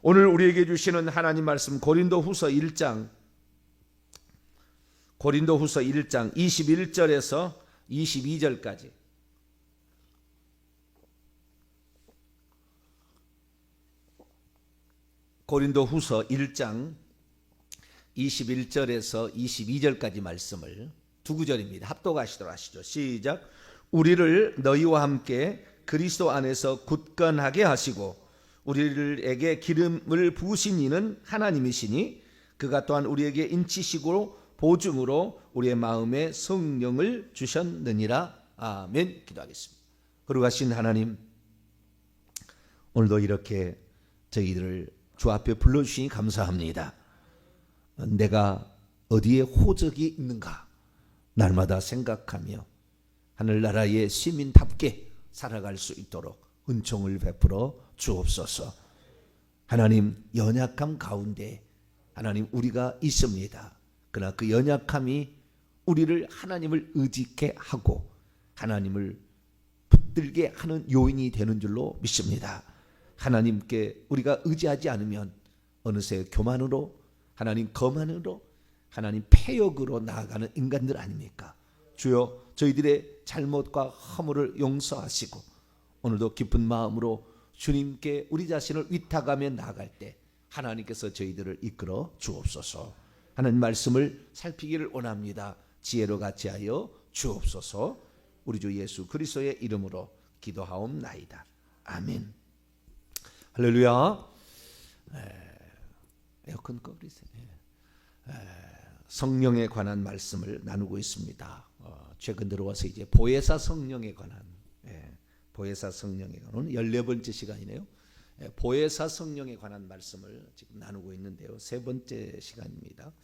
오늘 우리에게 주시는 하나님 말씀 고린도후서 1장 21절에서 22절까지 고린도후서 1장 21절에서 22절까지 말씀을 두 구절입니다. 합독하시도록 하시죠. 시작. 우리를 너희와 함께 그리스도 안에서 굳건하게 하시고 우리에게 기름을 부으신 이는 하나님이시니 그가 또한 우리에게 인치시고 보증으로 우리의 마음에 성령을 주셨느니라. 아멘. 기도하겠습니다. 거룩하신 하나님, 오늘도 이렇게 저희들을 주 앞에 불러주시니 감사합니다. 내가 어디에 호적이 있는가 날마다 생각하며 하늘나라의 시민답게 살아갈 수 있도록 은총을 베풀어 주옵소서. 하나님, 연약함 가운데 하나님 우리가 있습니다. 그러나 그 연약함이 우리를 하나님을 의지케 하고 하나님을 붙들게 하는 요인이 되는 줄로 믿습니다. 하나님께 우리가 의지하지 않으면 어느새 교만으로, 하나님 거만으로, 하나님 패역으로 나아가는 인간들 아닙니까? 주여, 저희들의 잘못과 허물을 용서하시고 오늘도 기쁜 마음으로 주님께 우리 자신을 위탁하며 나아갈 때 하나님께서 저희들을 이끌어 주옵소서. 하나님 말씀을 살피기를 원합니다. 지혜로 같이 하여 주옵소서. 우리 주 예수 그리스도의 이름으로 기도하옵나이다. 아멘. 할렐루야. 에어컨 꺼버리세요. 성령에 관한 말씀을 나누고 있습니다. 최근 들어와서 이제 보혜사 성령에 관한, 보혜사 성령에 관한 14번째 시간이네요. 보혜사 성령에 관한 말씀을 지금 나누고 있는데요. 세 번째 시간입니다.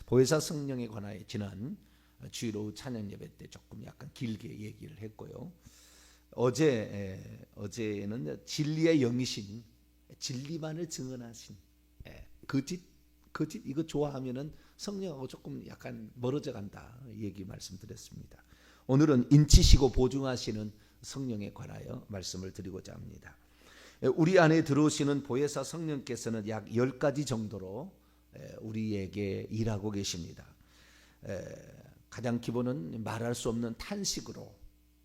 보혜사 성령에 관하여 지난 주일 오후 찬양 예배 때 조금 약간 길게 얘기를 했고요. 어제는 진리의 영이신, 진리만을 증언하신, 거짓 이거 좋아하면은 성령하고 조금 약간 멀어져 간다 얘기 말씀드렸습니다. 오늘은 인치시고 보증하시는 성령에 관하여 말씀을 드리고자 합니다. 우리 안에 들어오시는 보혜사 성령께서는 약 10가지 정도로 우리에게 일하고 계십니다. 가장 기본은 말할 수 없는 탄식으로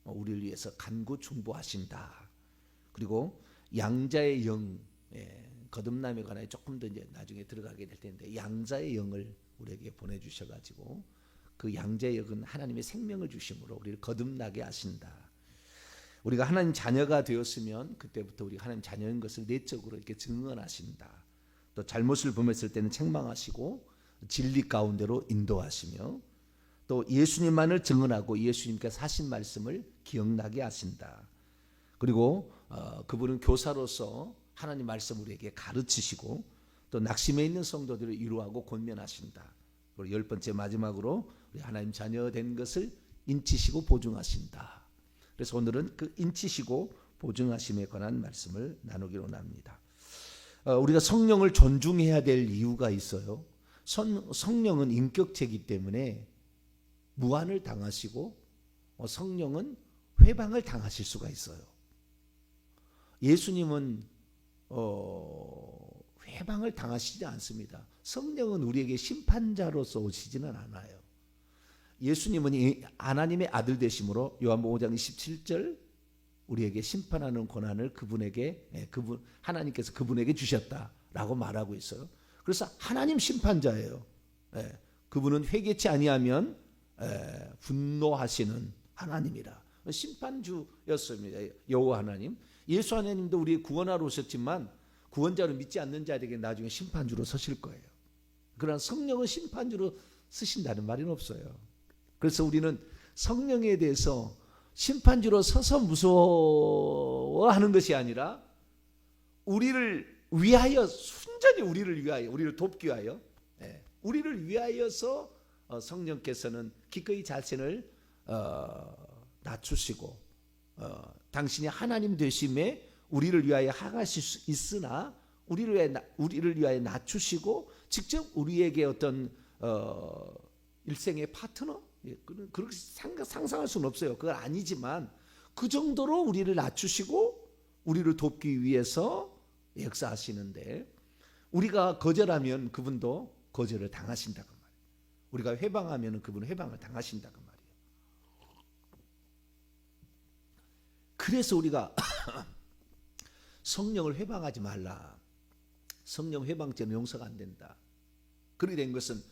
우리를 위해서 간구중보하신다. 그리고 양자의 영, 거듭남에 관하여 조금 더 이제 나중에 들어가게 될 텐데 양자의 영을 우리에게 보내주셔가지고 그 양자의 영은 하나님의 생명을 주심으로 우리를 거듭나게 하신다. 우리가 하나님 자녀가 되었으면 그때부터 우리가 하나님 자녀인 것을 내적으로 이렇게 증언하신다. 또 잘못을 범했을 때는 책망하시고 진리 가운데로 인도하시며 또 예수님만을 증언하고 예수님께서 하신 말씀을 기억나게 하신다. 그리고 그분은 교사로서 하나님 말씀 우리에게 가르치시고 또 낙심해 있는 성도들을 위로하고 권면하신다. 그리고 10번째 마지막으로 우리 하나님 자녀 된 것을 인치시고 보증하신다. 그래서 오늘은 그 인치시고 보증하심에 관한 말씀을 나누기로 합니다. 우리가 성령을 존중해야 될 이유가 있어요. 성령은 인격체이기 때문에 무한을 당하시고 성령은 회방을 당하실 수가 있어요. 예수님은 회방을 당하시지 않습니다. 성령은 우리에게 심판자로서 오시지는 않아요. 예수님은 하나님의 아들 되심으로 요한복음 5장 27절 우리에게 심판하는 권한을 하나님께서 그분에게 주셨다라고 말하고 있어요. 그래서 하나님 심판자예요. 그분은 회개치 아니하면 분노하시는 하나님이라 심판주였습니다. 여호와 하나님. 예수 하나님도 우리 구원하러 오셨지만 구원자로 믿지 않는 자에게 나중에 심판주로 서실 거예요. 그러나 성령은 심판주로 쓰신다는 말은 없어요. 그래서 우리는 성령에 대해서 심판주로 서서 무서워하는 것이 아니라 우리를 위하여, 순전히 우리를 위하여, 우리를 돕기 위하여, 우리를 위하여서 성령께서는 기꺼이 자신을 낮추시고 당신이 하나님 되심에 우리를 위하여 항하실 수 있으나 우리를 위하여 낮추시고 직접 우리에게 어떤 일생의 파트너, 그렇게 상상할 수는 없어요. 그건 아니지만 그 정도로 우리를 낮추시고 우리를 돕기 위해서 역사하시는데 우리가 거절하면 그분도 거절을 당하신다고 말이에요. 우리가 회방하면 그분은 회방을 당하신다고 말이에요. 그래서 우리가 성령을 회방하지 말라. 성령 회방죄는 용서가 안 된다. 그렇게 된 것은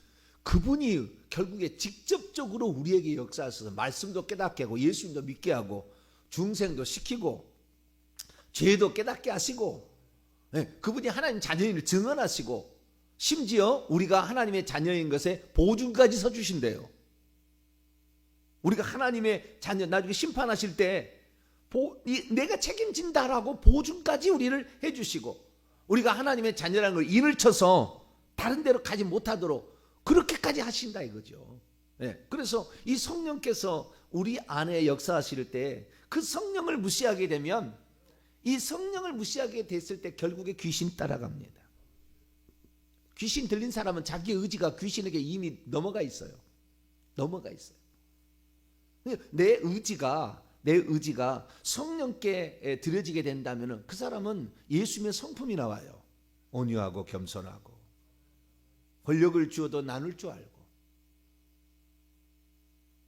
그분이 결국에 직접적으로 우리에게 역사하셔서 말씀도 깨닫게 하고 예수님도 믿게 하고 중생도 시키고 죄도 깨닫게 하시고, 그분이 하나님 자녀인을 증언하시고 심지어 우리가 하나님의 자녀인 것에 보증까지 서주신대요. 우리가 하나님의 자녀, 나중에 심판하실 때 내가 책임진다라고 보증까지 우리를 해주시고, 우리가 하나님의 자녀라는 걸 인을 쳐서 다른 데로 가지 못하도록 그렇게까지 하신다 이거죠. 그래서 이 성령께서 우리 안에 역사하실 때 그 성령을 무시하게 되면, 이 성령을 무시하게 됐을 때 결국에 귀신 따라갑니다. 귀신 들린 사람은 자기 의지가 귀신에게 이미 넘어가 있어요. 넘어가 있어요. 내 의지가 성령께 드려지게 된다면 그 사람은 예수님의 성품이 나와요. 온유하고 겸손하고 권력을 주어도 나눌 줄 알고,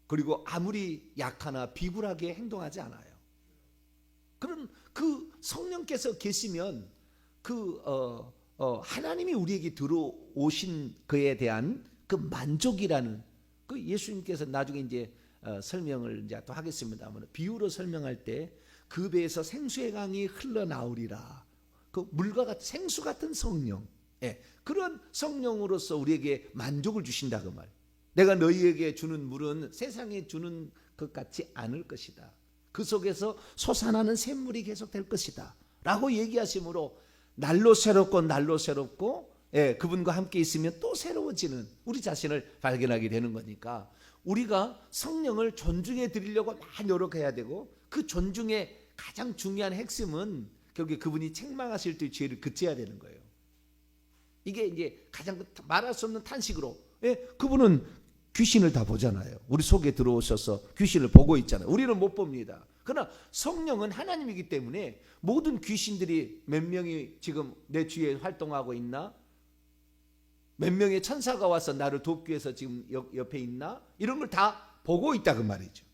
그리고 아무리 약하나 비굴하게 행동하지 않아요. 그럼 그 성령께서 계시면 하나님이 우리에게 들어오신 그에 대한 그 만족이라는, 그 예수님께서 나중에 이제 설명을 이제 또 하겠습니다만, 비유로 설명할 때 그 배에서 생수의 강이 흘러나오리라. 그 물과 같은 생수 같은 성령, 그런 성령으로서 우리에게 만족을 주신다 그 말. 내가 너희에게 주는 물은 세상에 주는 것 같지 않을 것이다. 그 속에서 솟아나는 샘물이 계속 될 것이다 라고 얘기하시므로, 날로 새롭고 그분과 함께 있으면 또 새로워지는 우리 자신을 발견하게 되는 거니까, 우리가 성령을 존중해 드리려고 많이 노력해야 되고, 그 존중의 가장 중요한 핵심은 결국에 그분이 책망하실 때 죄를 그쳐야 되는 거예요. 이게 이제 가장 말할 수 없는 탄식으로, 그분은 귀신을 다 보잖아요. 우리 속에 들어오셔서 귀신을 보고 있잖아요. 우리는 못 봅니다. 그러나 성령은 하나님이기 때문에 모든 귀신들이 몇 명이 지금 내 주위에 활동하고 있나? 몇 명의 천사가 와서 나를 돕기 위해서 지금 옆에 있나? 이런 걸 다 보고 있다 그 말이죠.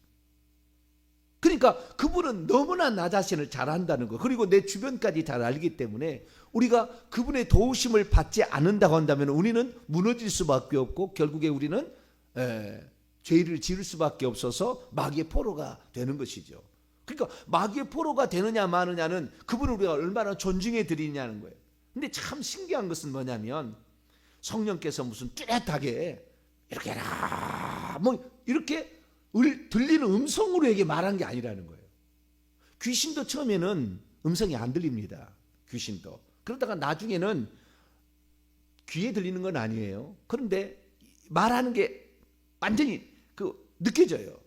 그러니까 그분은 너무나 나 자신을 잘 안다는 거, 그리고 내 주변까지 잘 알기 때문에 우리가 그분의 도우심을 받지 않는다고 한다면 우리는 무너질 수밖에 없고, 결국에 우리는 죄를 지을 수밖에 없어서 마귀의 포로가 되는 것이죠. 그러니까 마귀의 포로가 되느냐 마느냐는 그분을 우리가 얼마나 존중해 드리냐는 거예요. 근데 참 신기한 것은 뭐냐면, 성령께서 무슨 뚜렷하게 이렇게 해라 뭐 이렇게 들리는 음성으로 우리에게 말한 게 아니라는 거예요. 귀신도 처음에는 음성이 안 들립니다. 귀신도. 그러다가 나중에는 귀에 들리는 건 아니에요. 그런데 말하는 게 완전히 느껴져요.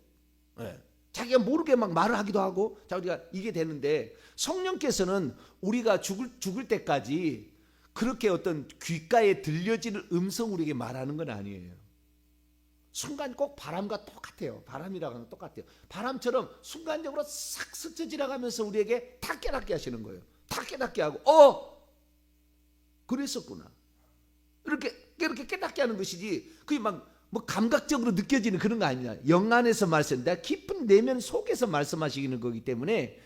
자기가 모르게 막 말을 하기도 하고, 우리가 이게 되는데, 성령께서는 우리가 죽을 때까지 그렇게 어떤 귓가에 들려지는 음성을 우리에게 말하는 건 아니에요. 순간 꼭 바람과 똑같아요. 바람이라고 하는 건 똑같아요. 바람처럼 순간적으로 싹 스쳐 지나가면서 우리에게 다 깨닫게 하시는 거예요. 다 깨닫게 하고, 그랬었구나. 이렇게 깨닫게 하는 것이지, 그게 막 뭐 감각적으로 느껴지는 그런 거 아니냐. 영 안에서 말씀, 깊은 내면 속에서 말씀하시는 거기 때문에,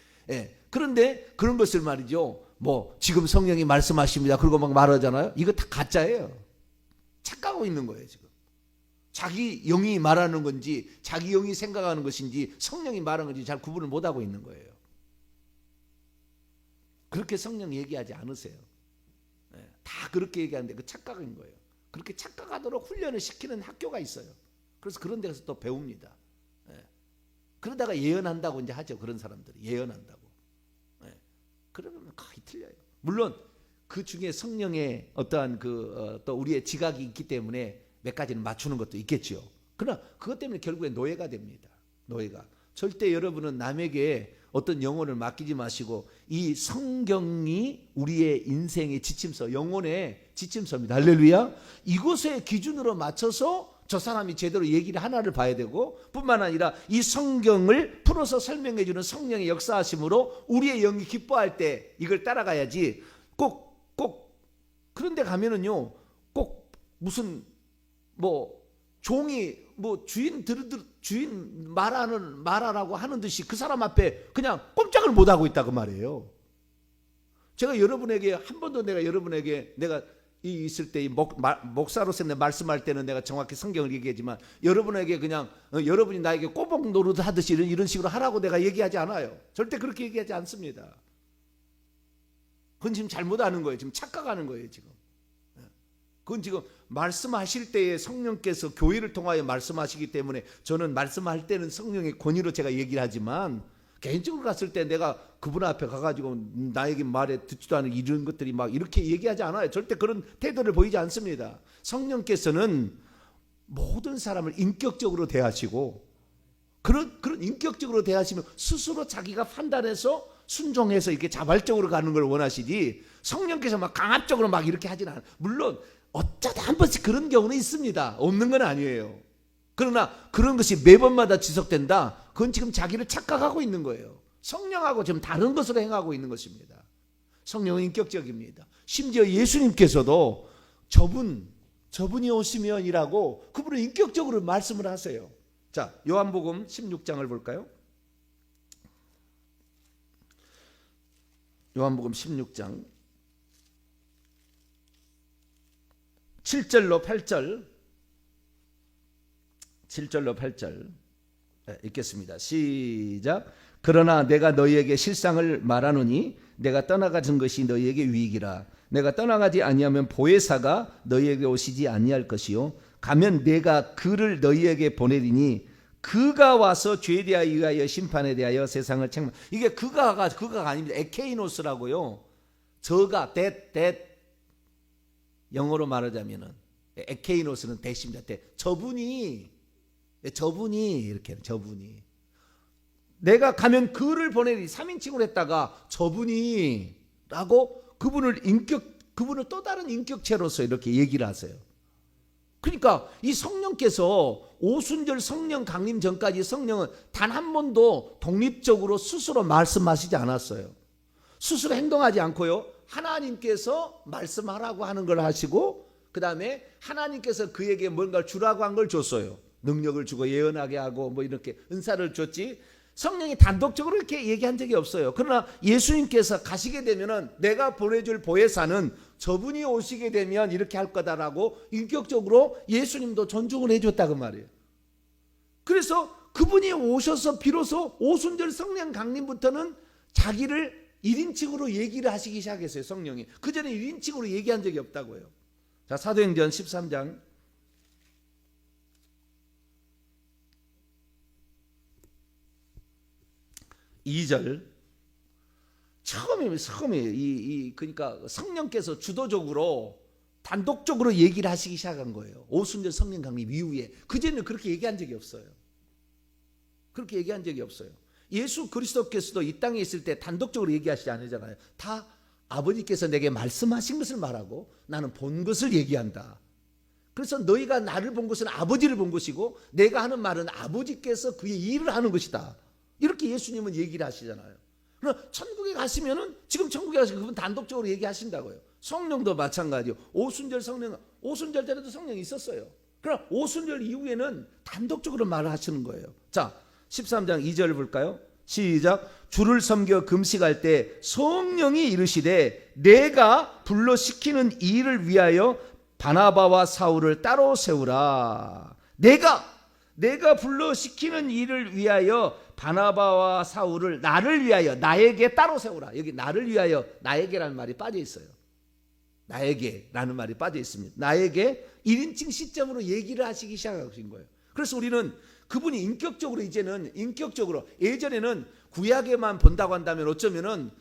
그런데 그런 것을 말이죠. 뭐 지금 성령이 말씀하십니다. 그리고 막 말하잖아요. 이거 다 가짜예요. 착각하고 있는 거예요 지금. 자기 영이 말하는 건지, 자기 영이 생각하는 것인지, 성령이 말하는 건지 잘 구분을 못하고 있는 거예요. 그렇게 성령 얘기하지 않으세요. 다 그렇게 얘기하는데 그 착각인 거예요. 그렇게 착각하도록 훈련을 시키는 학교가 있어요. 그래서 그런 데서 또 배웁니다. 그러다가 예언한다고 이제 하죠. 그런 사람들이 예언한다고. 그러면 거의 틀려요. 물론 그 중에 성령의 어떠한 또 우리의 지각이 있기 때문에 몇 가지는 맞추는 것도 있겠죠. 그러나 그것 때문에 결국에 노예가 됩니다. 노예가. 절대 여러분은 남에게 어떤 영혼을 맡기지 마시고, 이 성경이 우리의 인생의 지침서, 영혼의 지침서입니다. 할렐루야. 이것의 기준으로 맞춰서 저 사람이 제대로 얘기를 하나를 봐야 되고, 뿐만 아니라 이 성경을 풀어서 설명해 주는 성령의 역사하심으로 우리의 영이 기뻐할 때 이걸 따라가야지. 그런데 데 가면은요 꼭 무슨 뭐 종이 뭐 주인 말하라고 하는 듯이 그 사람 앞에 그냥 꼼짝을 못 하고 있다고 말이에요. 제가 여러분에게 한 번도 내가 여러분에게 내가 이 있을 때 목사로서 내 말씀할 때는 내가 정확히 성경을 얘기하지만 여러분에게 그냥 여러분이 나에게 꼬북 노릇 하듯이 이런 식으로 하라고 내가 얘기하지 않아요. 절대 그렇게 얘기하지 않습니다. 그건 지금 잘못하는 거예요. 지금 착각하는 거예요. 지금. 그건 지금 말씀하실 때에 성령께서 교회를 통하여 말씀하시기 때문에 저는 말씀할 때는 성령의 권위로 제가 얘기를 하지만 개인적으로 갔을 때 내가 그분 앞에 가가지고 나에게 말에 듣지도 않은 이런 것들이 막 이렇게 얘기하지 않아요. 절대 그런 태도를 보이지 않습니다. 성령께서는 모든 사람을 인격적으로 대하시고 그런 인격적으로 대하시면 스스로 자기가 판단해서 순종해서 이렇게 자발적으로 가는 걸 원하시지 성령께서 막 강압적으로 막 이렇게 하진 않아요. 물론 어쩌다 한 번씩 그런 경우는 있습니다. 없는 건 아니에요. 그러나 그런 것이 매번마다 지속된다. 그건 지금 자기를 착각하고 있는 거예요. 성령하고 지금 다른 것으로 행하고 있는 것입니다. 성령은 인격적입니다. 심지어 예수님께서도 저분이 오시면이라고 그분은 인격적으로 말씀을 하세요. 자, 요한복음 16장을 볼까요? 요한복음 16장 7절로 8절 읽겠습니다. 시작. 그러나 내가 너희에게 실상을 말하노니 내가 떠나가는 것이 너희에게 유익이라. 내가 떠나가지 아니하면 보혜사가 너희에게 오시지 아니할 것이요 가면 내가 그를 너희에게 보내리니 그가 와서 죄에 대하여 심판에 대하여 세상을 책망. 이게 그가가 아닙니다. 에케이노스라고요. 저가 that 영어로 말하자면은 에케이노스는 대십니다. 저분이 이렇게 저분이 내가 가면 그를 보내리 3인칭으로 했다가 저분이라고 그분을 또 다른 인격체로서 이렇게 얘기를 하세요. 그러니까 이 성령께서 오순절 성령 강림 전까지 성령은 단 한 번도 독립적으로 스스로 말씀하시지 않았어요. 스스로 행동하지 않고요. 하나님께서 말씀하라고 하는 걸 하시고 그 다음에 하나님께서 그에게 뭔가를 주라고 한 걸 줬어요. 능력을 주고 예언하게 하고 뭐 이렇게 은사를 줬지 성령이 단독적으로 이렇게 얘기한 적이 없어요. 그러나 예수님께서 가시게 되면은 내가 보내줄 보혜사는 저분이 오시게 되면 이렇게 할 거다라고 인격적으로 예수님도 존중을 해줬다고 말이에요. 그래서 그분이 오셔서 비로소 오순절 성령 강림부터는 자기를 1인칭으로 얘기를 하시기 시작했어요. 성령이. 그전에 1인칭으로 얘기한 적이 없다고요. 자, 사도행전 13장 2절 처음에 그러니까 성령께서 주도적으로 단독적으로 얘기를 하시기 시작한 거예요. 오순절 성령 강림 이후에. 그전에는 그렇게 얘기한 적이 없어요. 그렇게 얘기한 적이 없어요. 예수 그리스도께서도 이 땅에 있을 때 단독적으로 얘기하시지 않으잖아요. 다 아버지께서 내게 말씀하신 것을 말하고 나는 본 것을 얘기한다. 그래서 너희가 나를 본 것은 아버지를 본 것이고 내가 하는 말은 아버지께서 그의 일을 하는 것이다. 이렇게 예수님은 얘기를 하시잖아요. 그러나 천국에 가시면은 지금 천국에 가시면 그분 단독적으로 얘기하신다고요. 성령도 마찬가지요. 오순절 때도 성령이 있었어요. 그러나 오순절 이후에는 단독적으로 말을 하시는 거예요. 자, 13장 2절 볼까요? 시작. 주를 섬겨 금식할 때 성령이 이르시되 내가 불러 시키는 이 일을 위하여 바나바와 사울을 따로 세우라. 내가 불러 시키는 일을 위하여 바나바와 사울을 나를 위하여 나에게 따로 세우라. 여기 나를 위하여 나에게라는 말이 빠져 있어요. 나에게라는 말이 빠져 있습니다. 나에게 1인칭 시점으로 얘기를 하시기 시작하신 거예요. 그래서 우리는 그분이 인격적으로 예전에는 구약에만 본다고 한다면 어쩌면은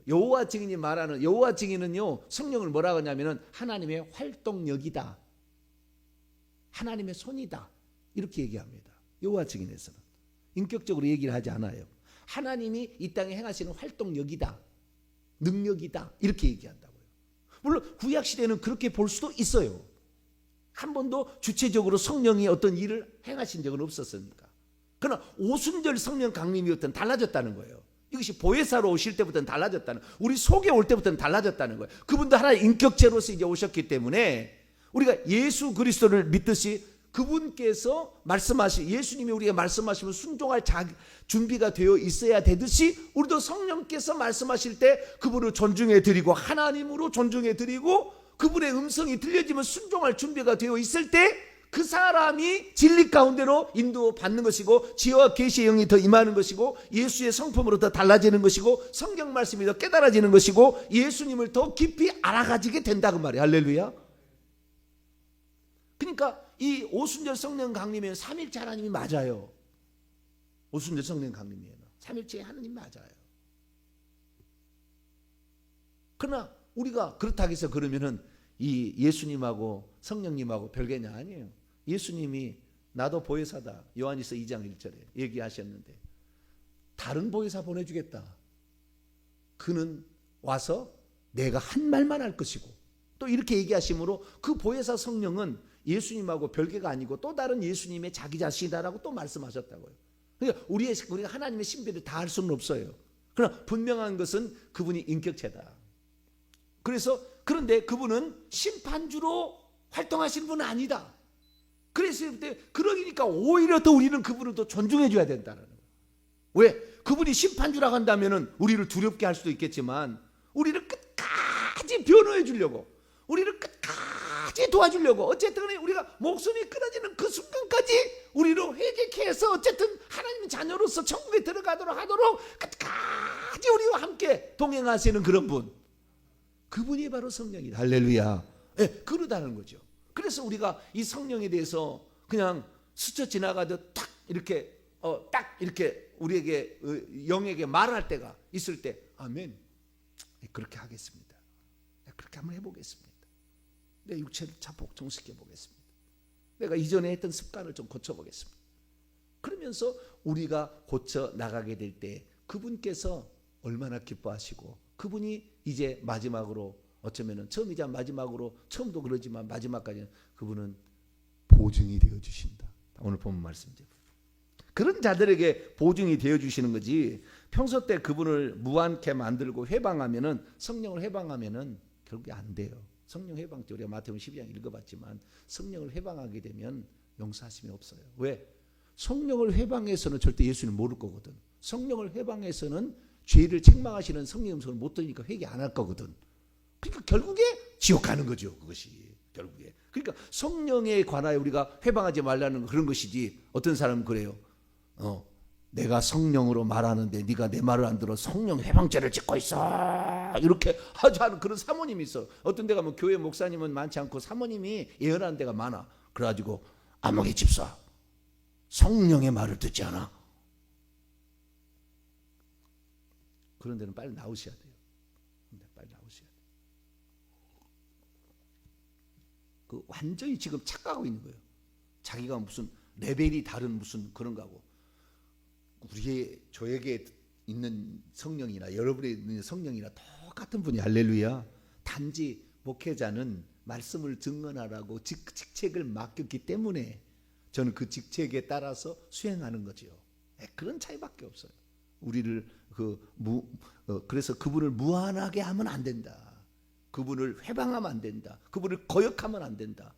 여호와 증인이 말하는 여호와 증인은요 성령을 뭐라고 하냐면은 하나님의 활동력이다. 하나님의 손이다. 이렇게 얘기합니다. 여호와 증인에서는 인격적으로 얘기를 하지 않아요. 하나님이 이 땅에 행하시는 활동력이다. 능력이다. 이렇게 얘기한다고요. 물론 구약 시대는 그렇게 볼 수도 있어요. 한 번도 주체적으로 성령이 어떤 일을 행하신 적은 없었으니까. 그러나 오순절 성령 강림이었던 달라졌다는 거예요. 이것이 보혜사로 오실 때부터는 달라졌다는, 우리 속에 올 때부터는 달라졌다는 거예요. 그분도 하나의 인격체로서 이제 오셨기 때문에 우리가 예수 그리스도를 믿듯이 그분께서 예수님이 우리가 말씀하시면 순종할 준비가 되어 있어야 되듯이, 우리도 성령께서 말씀하실 때 그분을 존중해 드리고 하나님으로 존중해 드리고 그분의 음성이 들려지면 순종할 준비가 되어 있을 때 그 사람이 진리 가운데로 인도받는 것이고 지혜와 계시의 영이 더 임하는 것이고 예수의 성품으로 더 달라지는 것이고 성경 말씀이 더 깨달아지는 것이고 예수님을 더 깊이 알아가지게 된다 그 말이에요. 할렐루야. 그러니까 이 오순절 성령 강림에는 삼일체 하나님이 맞아요. 오순절 성령 강림에는 삼일체 하나님 맞아요. 그러나 우리가 그렇다고 해서 그러면은 이 예수님하고 성령님하고 별개냐? 아니에요. 예수님이 나도 보혜사다, 요한일서 2장 1절에 얘기하셨는데 다른 보혜사 보내주겠다. 그는 와서 내가 한 말만 할 것이고, 또 이렇게 얘기하시므로 그 보혜사 성령은 예수님하고 별개가 아니고 또 다른 예수님의 자기 자신이다라고 또 말씀하셨다고요. 그러니까 우리가 하나님의 신비를 다 할 수는 없어요. 그러나 분명한 것은 그분이 인격체다. 그런데 그분은 심판주로 활동하시는 분은 아니다. 그러니까 오히려 더 우리는 그분을 더 존중해 줘야 된다는 거예요. 왜? 그분이 심판주라고 한다면은 우리를 두렵게 할 수도 있겠지만 우리를 끝까지 변호해 주려고, 우리를 끝까지 도와주려고, 어쨌든 우리가 목숨이 끊어지는 그 순간까지 우리로 회개케 해서 어쨌든 하나님의 자녀로서 천국에 들어가도록 하도록 끝까지 우리와 함께 동행하시는 그런 분, 그분이 바로 성령이다. 할렐루야. 네, 그러다는 거죠. 그래서 우리가 이 성령에 대해서 그냥 스쳐 지나가듯 딱 이렇게 우리에게 영에게 말할 때가 있을 때 아멘, 그렇게 하겠습니다. 그렇게 한번 해보겠습니다. 내 육체를 자폭 정식해 보겠습니다. 내가 이전에 했던 습관을 좀 고쳐보겠습니다. 그러면서 우리가 고쳐 나가게 될 때 그분께서 얼마나 기뻐하시고, 그분이 이제 마지막으로, 어쩌면은 처음이자 마지막으로, 처음도 그러지만 마지막까지는 그분은 보증이 되어 주신다. 오늘 본문 말씀대로 그런 자들에게 보증이 되어 주시는 거지, 평소 때 그분을 무한케 만들고 회방하면은, 성령을 회방하면은 결국에 안 돼요. 성령 회방 때 우리가 마태복음 12장 읽어봤지만 성령을 회방하게 되면 용서하심이 없어요. 왜? 성령을 회방해서는 절대 예수님 모를 거거든. 성령을 회방해서는 죄를 책망하시는 성령 음성을 못 들으니까 회개 안 할 거거든. 그러니까 결국에 지옥 가는 거죠. 그것이 결국에. 그러니까 성령에 관하여 우리가 회방하지 말라는 그런 것이지, 어떤 사람은 그래요. 내가 성령으로 말하는데 네가 내 말을 안 들어 성령 회방죄를 짓고 있어, 이렇게 하는 그런 사모님이 있어. 어떤 데 가면 교회 목사님은 많지 않고 사모님이 예언하는 데가 많아. 그래가지고 아무개 집사 성령의 말을 듣지 않아. 그런 데는 빨리 나오셔야 돼요. 빨리 나오셔야 돼요. 그 완전히 지금 착각하고 있는 거예요. 자기가 무슨 레벨이 다른 무슨 그런 거고, 저에게 있는 성령이나 여러분에 있는 성령이나 똑같은 분이, 할렐루야. 단지 목회자는 말씀을 증언하라고 직책을 맡겼기 때문에 저는 그 직책에 따라서 수행하는 거죠. 그런 차이밖에 없어요. 우리를 그래서 그분을 무한하게 하면 안 된다. 그분을 회방하면 안 된다. 그분을 거역하면 안 된다.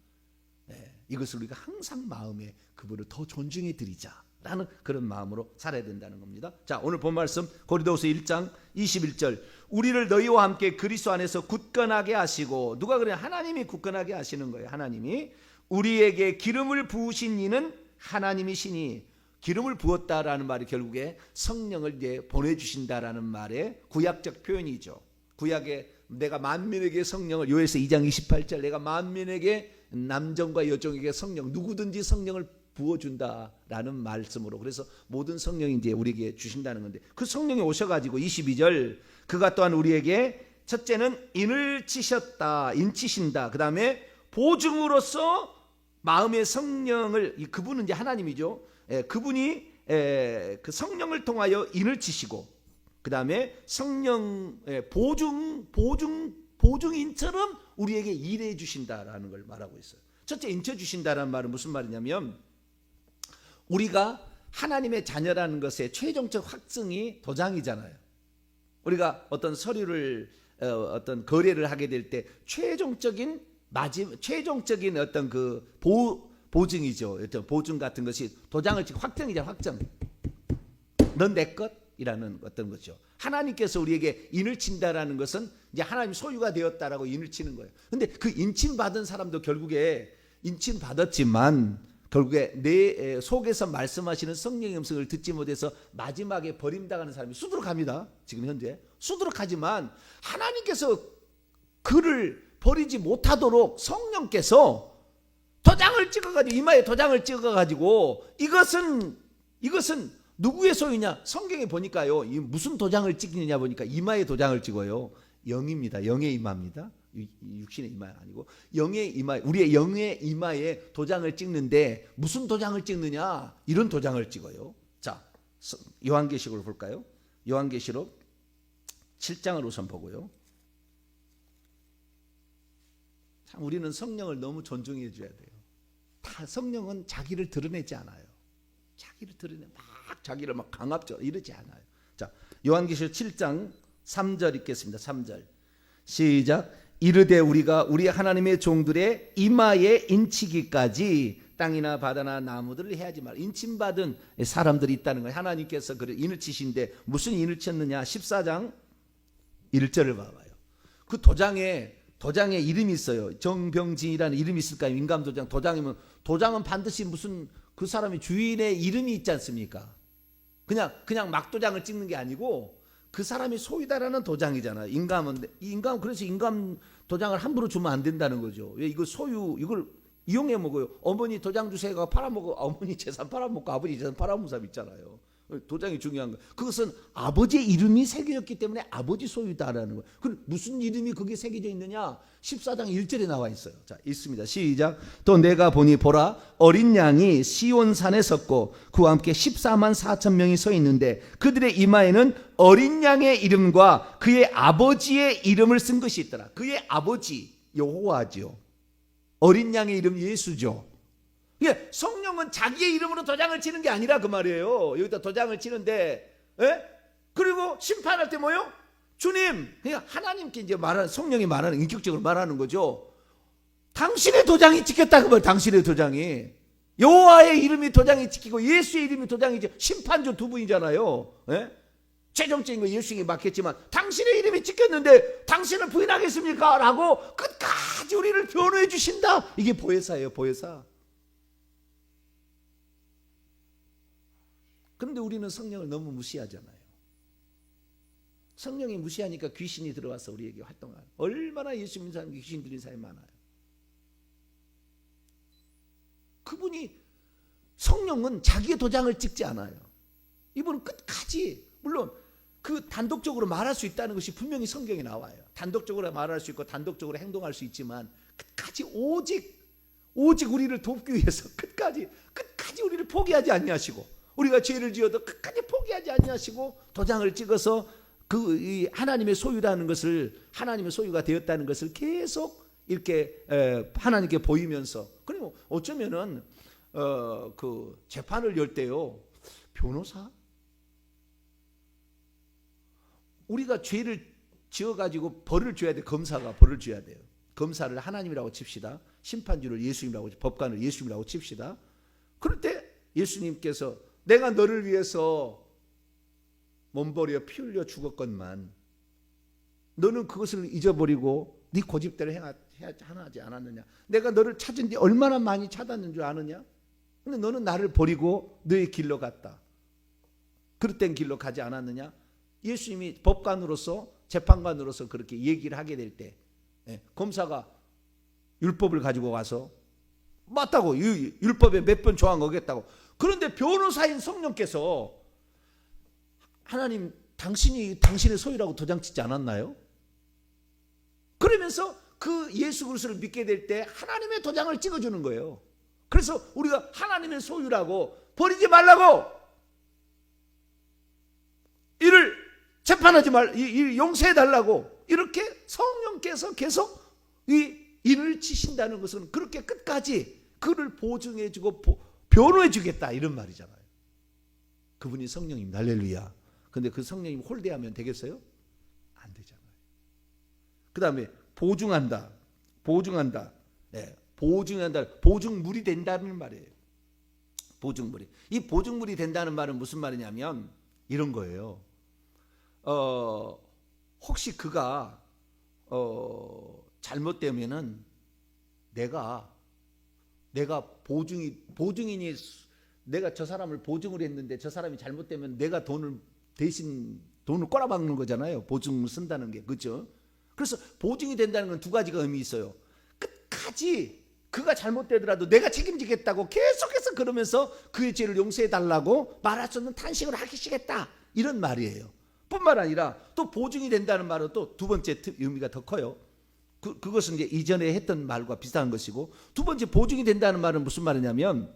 이것을 우리가 항상 마음에 그분을 더 존중해 드리자라는 그런 마음으로 살아야 된다는 겁니다. 자, 오늘 본 말씀 고린도후서 1장 21절, 우리를 너희와 함께 그리스도 안에서 굳건하게 하시고, 누가 그래요? 하나님이 굳건하게 하시는 거예요. 하나님이 우리에게 기름을 부으신 이는 하나님이시니, 기름을 부었다라는 말이 결국에 성령을 이제 보내주신다라는 말의 구약적 표현이죠. 구약에 내가 만민에게 성령을, 요에서 2장 28절, 내가 만민에게 남정과 여종에게 성령, 누구든지 성령을 부어준다라는 말씀으로, 그래서 모든 성령이 이제 우리에게 주신다는 건데, 그 성령이 오셔가지고 22절, 그가 또한 우리에게 첫째는 인을 치셨다, 인치신다. 그 다음에 보증으로서 마음의 성령을, 그분은 이제 하나님이죠. 그분이 그 성령을 통하여 인을 치시고, 그 다음에 성령 보증인처럼 우리에게 일해 주신다라는 걸 말하고 있어요. 첫째, 인쳐 주신다라는 말은 무슨 말이냐면, 우리가 하나님의 자녀라는 것의 최종적 확증이 도장이잖아요. 우리가 어떤 서류를 어떤 거래를 하게 될 때 최종적인 어떤 그 보증이죠. 어떤 보증 같은 것이 도장을 찍고 확정이죠. 확정. 넌 내 것이라는 어떤 거죠. 하나님께서 우리에게 인을 친다라는 것은 이제 하나님 소유가 되었다라고 인을 치는 거예요. 근데 그 인친 받은 사람도 결국에 인친 받았지만 결국에 내 속에서 말씀하시는 성령의 음성을 듣지 못해서 마지막에 버림당하는 사람이 수두룩합니다. 지금 현재 수두룩하지만 하나님께서 그를 버리지 못하도록 성령께서 도장을 찍어가지고 이마에 도장을 찍어가지고 이것은 누구의 소유냐? 성경에 보니까요. 이 무슨 도장을 찍느냐 보니까 이마에 도장을 찍어요. 영입니다. 영의 이마입니다. 육신의 이마가 아니고 영의 이마, 우리의 영의 이마에 도장을 찍는데 무슨 도장을 찍느냐? 이런 도장을 찍어요. 자, 요한계시록을 볼까요? 요한계시록 7장을 우선 보고요. 참 우리는 성령을 너무 존중해 줘야 돼요. 다 성령은 자기를 드러내지 않아요. 자기를 드러내 자기를 막 강압적으로 이러지 않아요. 자, 요한계시록 7장 3절 읽겠습니다. 3절 시작. 이르되 우리가 우리 하나님의 종들의 이마에 인치기까지 땅이나 바다나 나무들을 해야지 말. 인침받은 사람들이 있다는 거예요. 하나님께서 그 인을 치신데 무슨 인을 쳤느냐? 14장 1절을 봐봐요. 그 도장에 이름이 있어요. 정병진이라는 이름이 있을까요? 인감도장. 도장은 반드시 무슨 그 사람의 주인의 이름이 있지 않습니까? 그냥 막 도장을 찍는 게 아니고 그 사람이 소유다라는 도장이잖아요. 인감은 그래서 인감 도장을 함부로 주면 안 된다는 거죠. 왜 이거 이걸 이용해 먹어요. 어머니 도장 주세요가 팔아먹어. 어머니 재산 팔아먹고 아버지 재산 팔아먹는 사람 있잖아요. 도장이 중요한 거예요. 그것은 아버지의 이름이 새겨졌기 때문에 아버지 소유다라는 거예요. 그럼 무슨 이름이 거기에 새겨져 있느냐? 14장 1절에 나와 있어요. 자, 있습니다. 시작. 또 내가 보니 보라 어린 양이 시온산에 섰고 그와 함께 14만 4천 명이 서 있는데 그들의 이마에는 어린 양의 이름과 그의 아버지의 이름을 쓴 것이 있더라. 그의 아버지 여호와죠. 어린 양의 이름 예수죠. 예, 성령은 자기의 이름으로 도장을 치는 게 아니라 그 말이에요. 여기다 도장을 치는데, 예? 그리고 심판할 때 뭐요? 주님, 그러니까 하나님께 이제 성령이 말하는, 인격적으로 말하는 거죠. 당신의 도장이 찍혔다 그 말. 당신의 도장이 여호와의 이름이 도장이 찍히고 예수의 이름이 도장이죠. 심판주 두 분이잖아요. 예? 최종적인 거 예수에게 맡겼지만 당신의 이름이 찍혔는데 당신을 부인하겠습니까? 라고 끝까지 우리를 변호해 주신다. 이게 보혜사예요. 보혜사. 그런데 우리는 성령을 너무 무시하잖아요. 성령이 무시하니까 귀신이 들어와서 우리에게 활동하는. 얼마나 예수 믿는 사람이 귀신 들린 사람이 많아요. 그분이 성령은 자기의 도장을 찍지 않아요. 이분은 끝까지 물론 그 단독적으로 말할 수 있다는 것이 분명히 성경에 나와요. 단독적으로 말할 수 있고 단독적으로 행동할 수 있지만 끝까지 오직 우리를 돕기 위해서 끝까지 우리를 포기하지 아니하시고 우리가 죄를 지어도 끝까지 포기하지 아니하시고 도장을 찍어서 이 하나님의 소유라는 것을 하나님의 소유가 되었다는 것을 계속 이렇게 하나님께 보이면서 그리고 어쩌면은 그 재판을 열 때요 변호사 우리가 죄를 지어가지고 벌을 줘야 돼. 검사가 벌을 줘야 돼요. 검사를 하나님이라고 칩시다. 심판주를 예수님이라고 법관을 예수님이라고 칩시다. 그럴 때 예수님께서 내가 너를 위해서 몸버려 피 흘려 죽었건만 너는 그것을 잊어버리고 네 고집대로 하지 않았느냐. 내가 너를 찾은 뒤 얼마나 많이 찾았는 줄 아느냐. 근데 너는 나를 버리고 너의 길로 갔다. 그릇된 길로 가지 않았느냐. 예수님이 법관으로서 재판관으로서 그렇게 얘기를 하게 될 때 검사가 율법을 가지고 와서 맞다고 율법에 몇 번 조항 어겼다고. 그런데 변호사인 성령께서 하나님 당신의 소유라고 도장 찍지 않았나요? 그러면서 그 예수 그리스도를 믿게 될 때 하나님의 도장을 찍어주는 거예요. 그래서 우리가 하나님의 소유라고 버리지 말라고 이를 재판하지 용서해 달라고 이렇게 성령께서 계속 이 인을 치신다는 것은 그렇게 끝까지 그를 보증해 주고 변호해 주겠다 이런 말이잖아요. 그분이 성령입니다. 할렐루야. 근데 그 성령님 홀대하면 되겠어요? 안 되잖아요. 그 다음에 보증한다. 네, 보증물이 된다는 말이에요. 보증물이. 이 보증물이 된다는 말은 무슨 말이냐면 이런 거예요. 혹시 그가 잘못되면은 내가 보증인이 내가 저 사람을 보증을 했는데 저 사람이 잘못되면 내가 대신 돈을 꼬라박는 거잖아요. 보증을 쓴다는 게. 그렇죠? 그래서 보증이 된다는 건 두 가지가 의미 있어요. 끝까지 그가 잘못되더라도 내가 책임지겠다고 계속해서 그러면서 그의 죄를 용서해 달라고 말할 수 없는 탄식을 하시겠다. 이런 말이에요. 뿐만 아니라 또 보증이 된다는 말은 또 두 번째 의미가 더 커요. 그것은 이제 이전에 했던 말과 비슷한 것이고, 두 번째 보증이 된다는 말은 무슨 말이냐면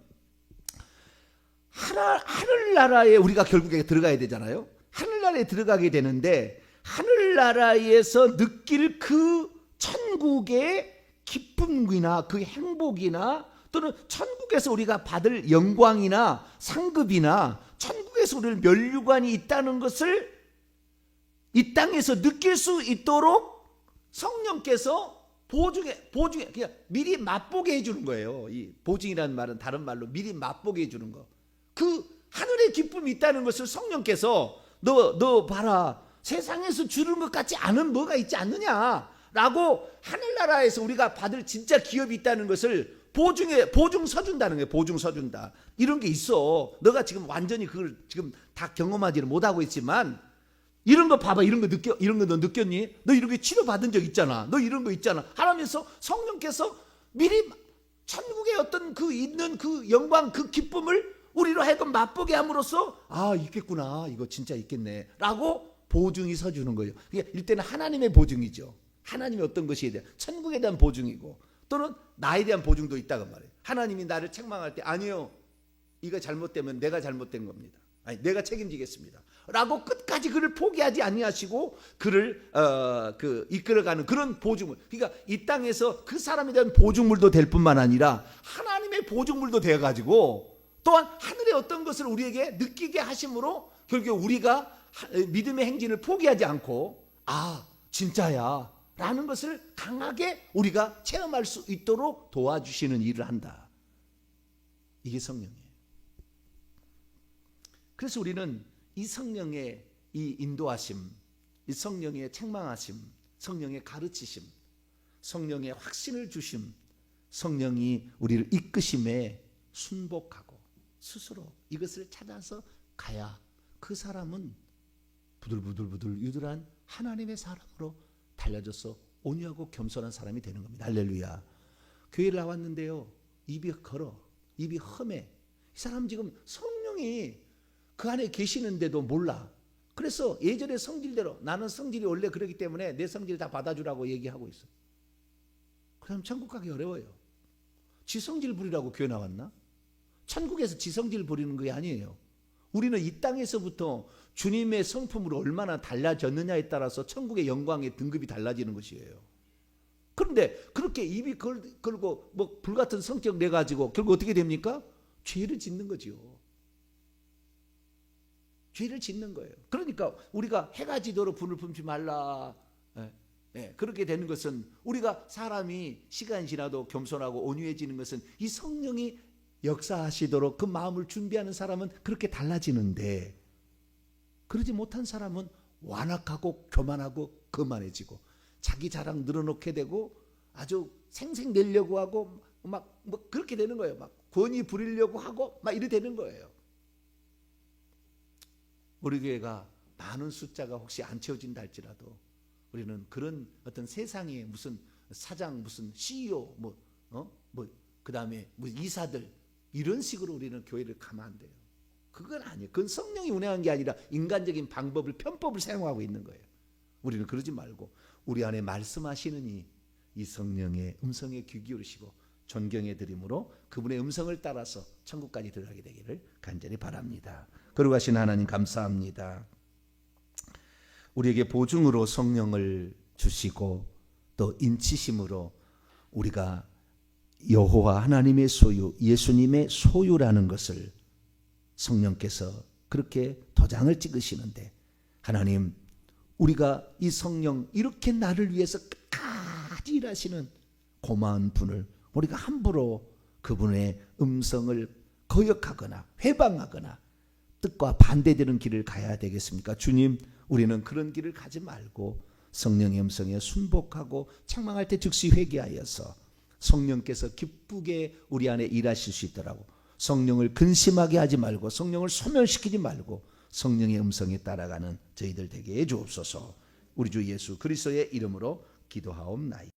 하늘나라에 우리가 결국에 들어가야 되잖아요. 하늘나라에 들어가게 되는데 하늘나라에서 느낄 그 천국의 기쁨이나 그 행복이나 또는 천국에서 우리가 받을 영광이나 상급이나 천국에서 우리를 면류관이 있다는 것을 이 땅에서 느낄 수 있도록 성령께서 보증해 그냥 미리 맛보게 해주는 거예요. 이 보증이라는 말은 다른 말로 미리 맛보게 해주는 거. 그 하늘의 기쁨이 있다는 것을 성령께서 너 봐라, 세상에서 주는 것 같지 않은 뭐가 있지 않느냐라고 하늘나라에서 우리가 받을 진짜 기업이 있다는 것을 보증 서준다는 거예요. 보증 서준다. 이런 게 있어. 너가 지금 완전히 그걸 지금 다 경험하지는 못하고 있지만 이런 거 봐봐. 이런 거 너 느꼈니? 너 이런 거 치료받은 적 있잖아. 너 이런 거 있잖아. 하면서 성령께서 미리 천국의 어떤 그 있는 그 영광, 그 기쁨을 우리로 하여금 맛보게 함으로써 있겠구나. 이거 진짜 있겠네. 라고 보증이 서주는 거예요. 그러니까 일단은 하나님의 보증이죠. 하나님의 어떤 것에 대한 천국에 대한 보증이고 또는 나에 대한 보증도 있다고 말해요. 하나님이 나를 책망할 때 아니요. 이거 잘못되면 내가 잘못된 겁니다. 아니, 내가 책임지겠습니다. 라고 끝까지 그를 포기하지 아니하시고 그를 이끌어가는 그런 보증물. 그러니까 이 땅에서 그 사람에 대한 보증물도 될 뿐만 아니라 하나님의 보증물도 되어가지고 또한 하늘의 어떤 것을 우리에게 느끼게 하심으로 결국 우리가 믿음의 행진을 포기하지 않고 진짜야 라는 것을 강하게 우리가 체험할 수 있도록 도와주시는 일을 한다. 이게 성령이에요. 그래서 우리는 이 성령의 이 인도하심, 이 성령의 책망하심, 성령의 가르치심, 성령의 확신을 주심, 성령이 우리를 이끄심에 순복하고 스스로 이것을 찾아서 가야 그 사람은 부들부들 유들한 하나님의 사람으로 달려져서 온유하고 겸손한 사람이 되는 겁니다. 할렐루야. 교회를 나왔는데요, 입이 걸어, 입이 험해. 이 사람 지금 성령이 그 안에 계시는데도 몰라. 그래서 예전의 성질대로 나는 성질이 원래 그러기 때문에 내 성질 다 받아주라고 얘기하고 있어. 그럼 천국 가기 어려워요. 지 성질 부리라고 교회 나왔나? 천국에서 지 성질 부리는 게 아니에요. 우리는 이 땅에서부터 주님의 성품으로 얼마나 달라졌느냐에 따라서 천국의 영광의 등급이 달라지는 것이에요. 그런데 그렇게 입이 걸고 뭐 불같은 성격 내가지고 결국 어떻게 됩니까? 죄를 짓는 거지요. 죄를 짓는 거예요. 그러니까 우리가 해가 지도록 분을 품지 말라. 그렇게 되는 것은 우리가 사람이 시간이 지나도 겸손하고 온유해지는 것은 이 성령이 역사하시도록 그 마음을 준비하는 사람은 그렇게 달라지는데 그러지 못한 사람은 완악하고 교만하고 거만해지고 자기 자랑 늘어놓게 되고 아주 생색내려고 하고 막 뭐 그렇게 되는 거예요. 막 권위 부리려고 하고 막 이래 되는 거예요. 우리 교회가 많은 숫자가 혹시 안 채워진다 할지라도 우리는 그런 어떤 세상의 무슨 사장, 무슨 CEO, 그다음에 뭐 이사들 이런 식으로 우리는 교회를 가면 안 돼요. 그건 아니에요. 그건 성령이 운행한 게 아니라 인간적인 방법을, 편법을 사용하고 있는 거예요. 우리는 그러지 말고 우리 안에 말씀하시는 이 성령의 음성에 귀 기울이시고 존경해 드림으로 그분의 음성을 따라서 천국까지 들어가게 되기를 간절히 바랍니다. 거룩하신 하나님 감사합니다. 우리에게 보증으로 성령을 주시고 또 인치심으로 우리가 여호와 하나님의 소유, 예수님의 소유라는 것을 성령께서 그렇게 도장을 찍으시는데, 하나님, 우리가 이 성령 이렇게 나를 위해서 끝까지 일하시는 고마운 분을 우리가 함부로 그분의 음성을 거역하거나 회방하거나 뜻과 반대되는 길을 가야 되겠습니까? 주님, 우리는 그런 길을 가지 말고 성령의 음성에 순복하고 책망할 때 즉시 회개하여서 성령께서 기쁘게 우리 안에 일하실 수 있더라고. 성령을 근심하게 하지 말고 성령을 소멸시키지 말고 성령의 음성에 따라가는 저희들 되게 해 주옵소서. 우리 주 예수 그리스도의 이름으로 기도하옵나이다.